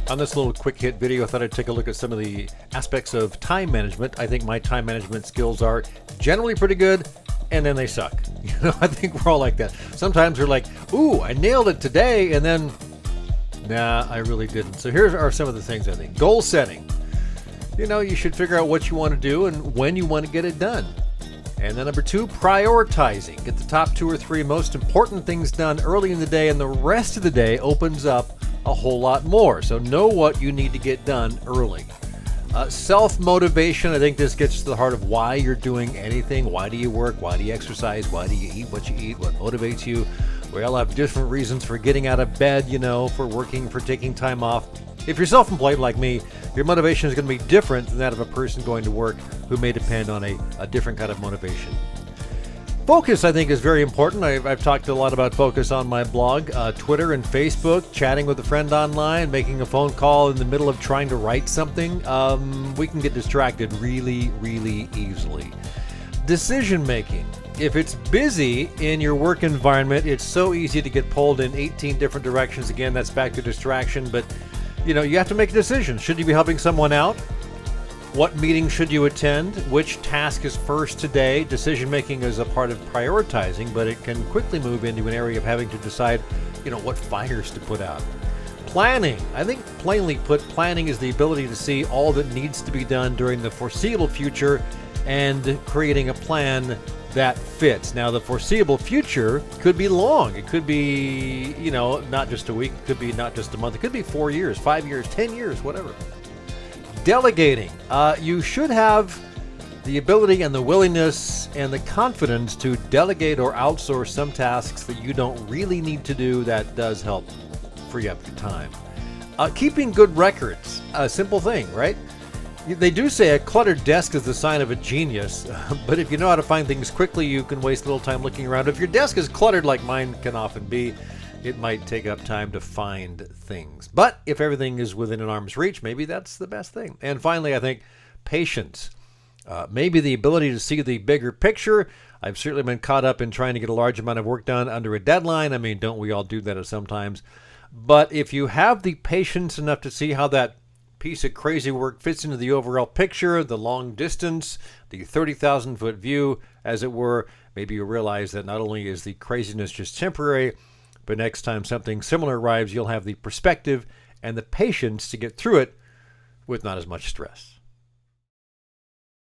On this little quick hit video, I thought I'd take a look at some of the aspects of time management. I think my time management skills are generally pretty good, and then they suck. I think we're all like that. Sometimes we're like, ooh, I nailed it today, and then, nah, I really didn't. So here are some of the things I think. Goal setting. You should figure out what you want to do and when you want to get it done. And then number 2, prioritizing. Get the top 2 or 3 most important things done early in the day, and the rest of the day opens up a whole lot more. So know what you need to get done early. Self-motivation. I think this gets to the heart of why you're doing anything. Why do you work? Why do you exercise? Why do you eat what you eat? What motivates you? We all have different reasons for getting out of bed, for working, for taking time off. If you're self-employed like me, your motivation is going to be different than that of a person going to work who may depend on a different kind of motivation. Focus, I think, is very important. I've talked a lot about focus on my blog, Twitter and Facebook, chatting with a friend online, making a phone call in the middle of trying to write something. We can get distracted really, really easily. Decision making. If it's busy in your work environment, it's so easy to get pulled in 18 different directions. Again, that's back to distraction, but you have to make a decision. Should you be helping someone out? What meeting should you attend? Which task is first today? Decision making is a part of prioritizing, but it can quickly move into an area of having to decide, what fires to put out. Planning. I think plainly put, planning is the ability to see all that needs to be done during the foreseeable future and creating a plan that fits. Now, the foreseeable future could be long. It could be, not just a week. It could be not just a month. It could be 4 years, 5 years, 10 years, whatever. Delegating. You should have the ability and the willingness and the confidence to delegate or outsource some tasks that you don't really need to do. That does help free up your time. Keeping good records. A simple thing, right? They do say a cluttered desk is the sign of a genius, but if you know how to find things quickly, you can waste a little time looking around. If your desk is cluttered like mine can often be, it might take up time to find things. But if everything is within an arm's reach, maybe that's the best thing. And finally, I think patience. Maybe the ability to see the bigger picture. I've certainly been caught up in trying to get a large amount of work done under a deadline. I mean, don't we all do that at sometimes? But if you have the patience enough to see how that piece of crazy work fits into the overall picture, the long distance, the 30,000-foot view, as it were, maybe you realize that not only is the craziness just temporary, but next time something similar arrives, you'll have the perspective and the patience to get through it with not as much stress.